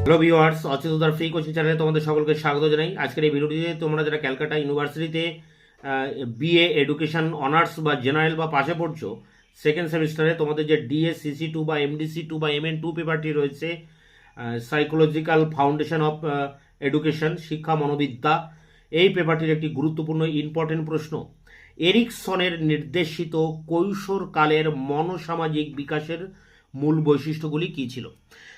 Hello viewers, অচিন্ততার free coaching চ্যানেলে তোমাদের সকলকে স্বাগত জানাই। আজকের এই ভিডিওটিতে তোমরা যারা ক্যালকাটা ইউনিভার্সিটিতে বিএ এডুকেশন অনার্স বা জেনারেল বা পাশে পড়ছো, সেকেন্ড সেমিস্টারে তোমাদের যে ডিএসসিসি 2 বা এমডিসি 2 বা MN2 পেপারটি রয়েছে, সাইকোলজিক্যাল ফাউন্ডেশন অফ এডুকেশন, শিক্ষা মনোবিদ্যা, এই পেপারটির একটি গুরুত্বপূর্ণ ইম্পর্টেন্ট প্রশ্ন: এরিকসনের নির্দেশিত কৈশোরকালের মনোসামাজিক বিকাশের মূল বৈশিষ্ট্যগুলি কী ছিল?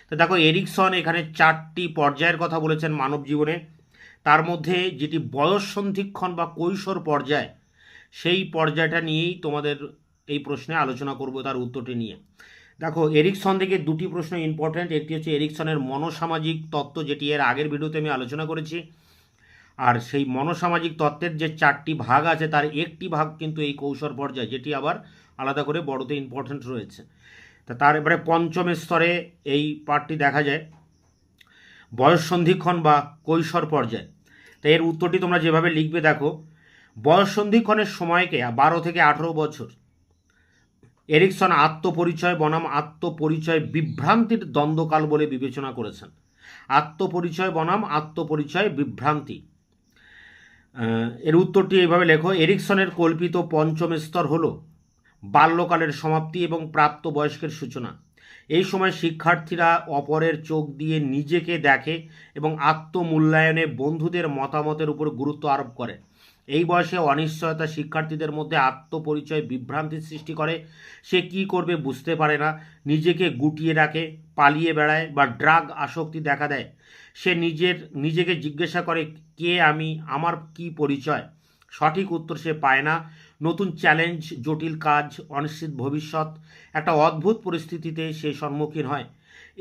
তো দেখো, এরিকসন এখানে 4টি পর্যায়ের কথা বলেছেন মানব জীবনে। তার মধ্যে যেটি বয়স সন্ধিক্ষণ বা কৈশোর পর্যায়, সেই পর্যায়টা নিয়েই তোমাদের এই প্রশ্নে আলোচনা করব, তার উত্তরটি নিয়ে। দেখো, এরিকসন থেকে দুটি প্রশ্ন ইম্পর্ট্যান্ট। একটি হচ্ছে এরিকসনের মনোসামাজিক তত্ত্ব, যেটি এর আগের ভিডিওতে আমি আলোচনা করেছি। আর সেই মনোসামাজিক তত্ত্বের যে 4টি ভাগ আছে, তার একটি ভাগ কিন্তু এই কৈশোর পর্যায়, যেটি আবার আলাদা করে বড়তে ইম্পর্ট্যান্ট রয়েছে। তা তার এবারে পঞ্চম স্তরে এই পার্টটি দেখা যায়, বয়স সন্ধিক্ষণ বা কৈশোর পর্যায়। তাই এর উত্তরটি তোমরা যেভাবে লিখবে, দেখো, বয়স সন্ধিক্ষণের সময়কে 12 থেকে 18 বছর এরিকসন আত্মপরিচয় বনাম আত্মপরিচয় বিভ্রান্তির দ্বন্দ্বকাল বলে বিবেচনা করেছেন। আত্মপরিচয় বনাম আত্মপরিচয় বিভ্রান্তি। এর উত্তরটি এইভাবে লেখো: এরিকসনের কল্পিত পঞ্চম স্তর হল বাল্যকালের সমাপ্তি এবং প্রাপ্তবয়স্কের সূচনা। এই সময় শিক্ষার্থীরা অপরের চোখ দিয়ে নিজেকে দেখে এবং আত্মমূল্যায়নে বন্ধুদের মতামতের উপর গুরুত্ব আরোপ করে। এই বয়সে অনিশ্চয়তা শিক্ষার্থীদের মধ্যে আত্মপরিচয় বিভ্রান্তির সৃষ্টি করে। সে কি করবে বুঝতে পারে না, নিজেকে গুটিয়ে রাখে, পালিয়ে বেড়ায় বা ড্রাগ আসক্তি দেখা দেয়। সে নিজেকে জিজ্ঞাসা করে, কে আমি, আমার কি পরিচয়? সঠিক উত্তর সে পায় না। নতুন চ্যালেঞ্জ, জটিল কাজ, অনিশ্চিত ভবিষ্যৎ, একটা অদ্ভুত পরিস্থিতিতে সে সম্মুখীন হয়।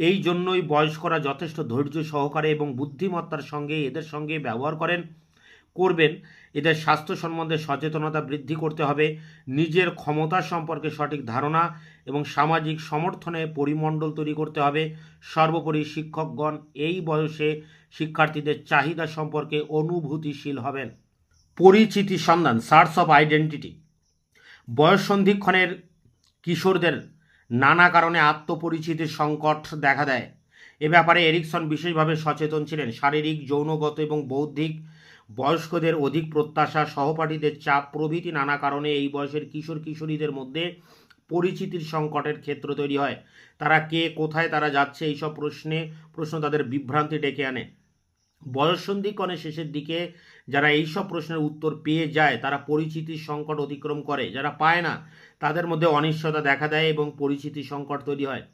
এই জন্যই বয়স্করা যথেষ্ট ধৈর্য সহকারে এবং বুদ্ধিমত্তার সঙ্গে এদের সঙ্গে ব্যবহার করবেন। এদের স্বাস্থ্য সম্বন্ধে সচেতনতা বৃদ্ধি করতে হবে, নিজের ক্ষমতা সম্পর্কে সঠিক ধারণা এবং সামাজিক সমর্থনে পরিমণ্ডল তৈরি করতে হবে। সর্বোপরি শিক্ষকগণ এই বয়সে শিক্ষার্থীদের চাহিদা সম্পর্কে অনুভূতিশীল হবেন। পরিচিতি সন্ধান, সার্চ অফ আইডেন্টিটি। বয়স সন্ধিক্ষণের কিশোরদের নানা কারণে আত্মপরিচিতির সংকট দেখা দেয়। এ ব্যাপারে এরিকসন বিশেষভাবে সচেতন ছিলেন। শারীরিক, যৌনগত এবং বৌদ্ধিক, বয়স্কদের অধিক প্রত্যাশা, সহপাঠীদের চাপ প্রভৃতি নানা কারণে এই বয়সের কিশোর কিশোরীদের মধ্যে পরিচিতির সংকটের ক্ষেত্র তৈরি হয়। তারা কে, কোথায় তারা যাচ্ছে, এইসব প্রশ্ন তাদের বিভ্রান্তি ডেকে আনে। বয়ঃসন্ধিক্ষণের শেষের দিকে যারা এইসব প্রশ্নের উত্তর পেয়ে যায়, তারা পরিচিতির সংকট অতিক্রম করে। যারা পায় না, তাদের মধ্যে অনিশ্চয়তা দেখা দেয় এবং পরিচিতি সংকট তৈরি হয়।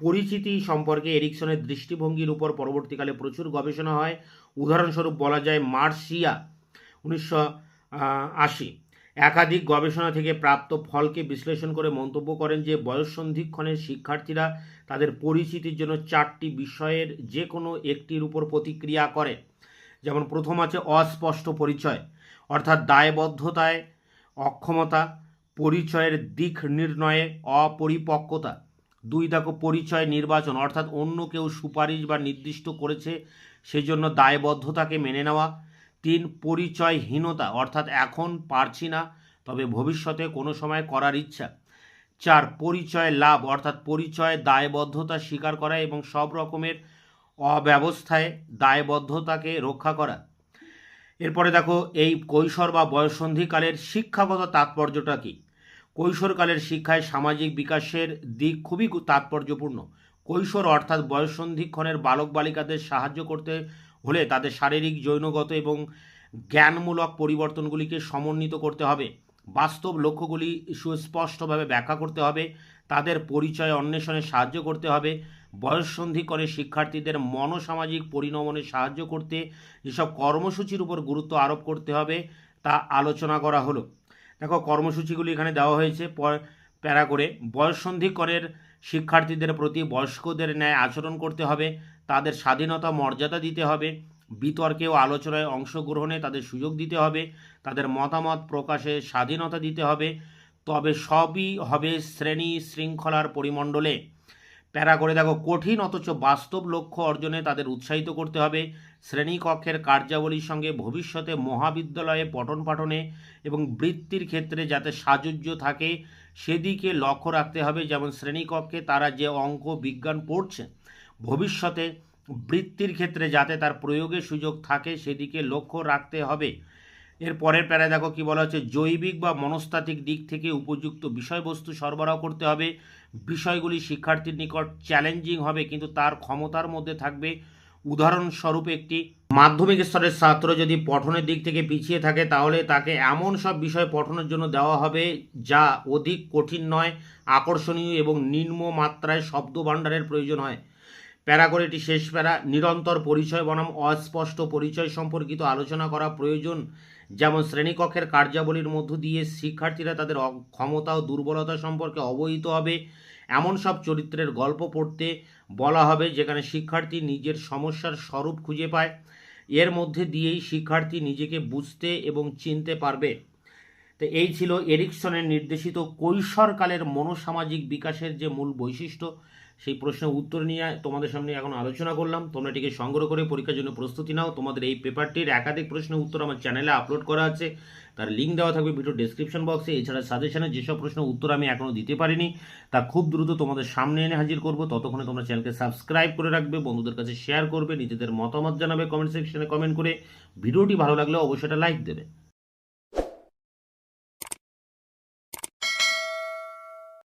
পরিচিতি সম্পর্কে এরিকসনের দৃষ্টিভঙ্গির উপর পরবর্তীকালে প্রচুর গবেষণা হয়। উদাহরণস্বরূপ বলা যায় মার্সিয়া 1980 একাধিক গবেষণা থেকে প্রাপ্ত ফলকে বিশ্লেষণ করে মন্তব্য করেন যে বয়ঃসন্ধিক্ষণের শিক্ষার্থীরা তাদের পরিচিতির জন্য 4টি বিষয়ের যে কোনো একটির উপর প্রতিক্রিয়া করে। যেমন প্রথম আছে অস্পষ্ট পরিচয়, অর্থাৎ দায়বদ্ধতায় অক্ষমতা, পরিচয়ের দিক নির্ণয়ে অপরিপক্কতা। 2 দেখো, পরিচয় নির্বাচন, অর্থাৎ অন্য কেউ সুপারিশ বা নির্দিষ্ট করেছে সেজন্য দায়বদ্ধতাকে মেনে নেওয়া। 3 পরিচয়হীনতা, অর্থাৎ এখন পারছি না তবে ভবিষ্যতে কোনো সময় করার ইচ্ছা। 4 পরিচয় লাভ, অর্থাৎ পরিচয় দায়বদ্ধতা স্বীকার করা এবং সব রকমের অব্যবস্থায় দায়বদ্ধতাকে রক্ষা করা। এরপরে দেখো, এই কৈশোর বা বয়ঃসন্ধিকালের শিক্ষাগত তাৎপর্যটা কী? কৈশোরকালের শিক্ষায় সামাজিক বিকাশের দিক খুবই তাৎপর্যপূর্ণ। কৈশোর অর্থাৎ বয়ঃসন্ধিক্ষণের বালক বালিকাদের সাহায্য করতে হলে তাদের শারীরিক, যৌনগত এবং জ্ঞানমূলক পরিবর্তনগুলিকে সমন্বিত করতে হবে। বাস্তব লক্ষ্যগুলি সুস্পষ্টভাবে ব্যাখ্যা করতে হবে, তাদের পরিচয় অন্বেষণে সাহায্য করতে হবে। বয়ঃসন্ধিক্ষণে শিক্ষার্থীদের মনোসামাজিক পরিণমনে সাহায্য করতে যেসব কর্মসূচির উপর গুরুত্ব আরোপ করতে হবে তা আলোচনা করা হলো। দেখো, কর্মসূচিগুলি এখানে দেওয়া হয়েছে প্যারা করে। বয়ঃসন্ধিক্ষণের শিক্ষার্থীদের প্রতি বয়স্কদের ন্যায় আচরণ করতে হবে, তাদের স্বাধীনতা মর্যাদা দিতে হবে, বিতর্কে ও আলোচনায় অংশগ্রহণে তাদের সুযোগ দিতে হবে, তাদের মতামত প্রকাশে স্বাধীনতা দিতে হবে। তবে সবই হবে শ্রেণী শৃঙ্খলার পরিমণ্ডলে। প্যারা করে দেখো, কঠিন অথচ বাস্তব লক্ষ্য অর্জনে তাদের উৎসাহিত করতে হবে। শ্রেণীকক্ষের কার্যাবলীর সঙ্গে ভবিষ্যতে মহাবিদ্যালয়ে পঠন পাঠনে এবং বৃত্তির ক্ষেত্রে যাতে সাযুজ্য থাকে সেদিকে লক্ষ্য রাখতে হবে। যেমন শ্রেণীকক্ষে তারা যে অঙ্ক বিজ্ঞান পড়ছে, ভবিষ্যতে বৃত্তির ক্ষেত্রে যাতে তার প্রয়োগের সুযোগ থাকে সেদিকে লক্ষ্য রাখতে হবে। এর পরের প্যারায় দেখো কি বলা হচ্ছে, জৈবিক বা মনস্তাত্ত্বিক দিক থেকে উপযুক্ত বিষয়বস্তু সরবরাহ করতে হবে। বিষয়গুলি শিক্ষার্থীর নিকট চ্যালেঞ্জিং হবে কিন্তু তার ক্ষমতার মধ্যে থাকবে। উদাহরণস্বরূপ একটি মাধ্যমিক স্তরের ছাত্র যদি পঠনের দিক থেকে পিছিয়ে থাকে তাহলে তাকে এমন সব বিষয় পঠনের জন্য দেওয়া হবে যা অধিক কঠিন নয়, আকর্ষণীয় এবং নিম্ন মাত্রায় শব্দ ভাণ্ডারের প্রয়োজন হয়। প্যারা করে এটি শেষ প্যারা, নিরন্তর পরিচয় বনাম অস্পষ্ট পরিচয় সম্পর্কিত আলোচনা করা প্রয়োজন। যেমন শ্রেণীকক্ষের কার্যাবলীর মধ্য দিয়ে শিক্ষার্থীরা তাদের ক্ষমতা ও দুর্বলতা সম্পর্কে অবহিত হবে। এমন সব চরিত্রের গল্প পড়তে বলা হবে যেখানে শিক্ষার্থী নিজের সমস্যার স্বরূপ খুঁজে পায়। এর মধ্যে দিয়েই শিক্ষার্থী নিজেকে বুঝতে এবং চিনতে পারবে। তো এই ছিল এরিকসনের নির্দেশিত কৈশোরকালের মনোসামাজিক বিকাশের যে মূল বৈশিষ্ট্য, সেই প্রশ্নের উত্তর নিয়ে তোমাদের সামনে এখন আলোচনা করলাম। তোমরা এটিকে সংগ্রহ করে পরীক্ষার জন্য প্রস্তুতি নাও। তোমাদের এই পেপারটির একাধিক প্রশ্নের উত্তর আমার চ্যানেলে আপলোড করা আছে, তার লিঙ্ক দেওয়া থাকবে ভিডিও ডেসক্রিপশন বক্সে। এছাড়া সাজেশনে যেসব প্রশ্নের উত্তর আমি এখনও দিতে পারিনি তা খুব দ্রুত তোমাদের সামনে এনে হাজির করব। ততক্ষণে তোমরা চ্যানেলকে সাবস্ক্রাইব করে রাখবে, বন্ধুদের কাছে শেয়ার করবে, নিজেদের মতামত জানাবে কমেন্ট সেকশনে কমেন্ট করে। ভিডিওটি ভালো লাগলে অবশ্যই একটা লাইক দেবে।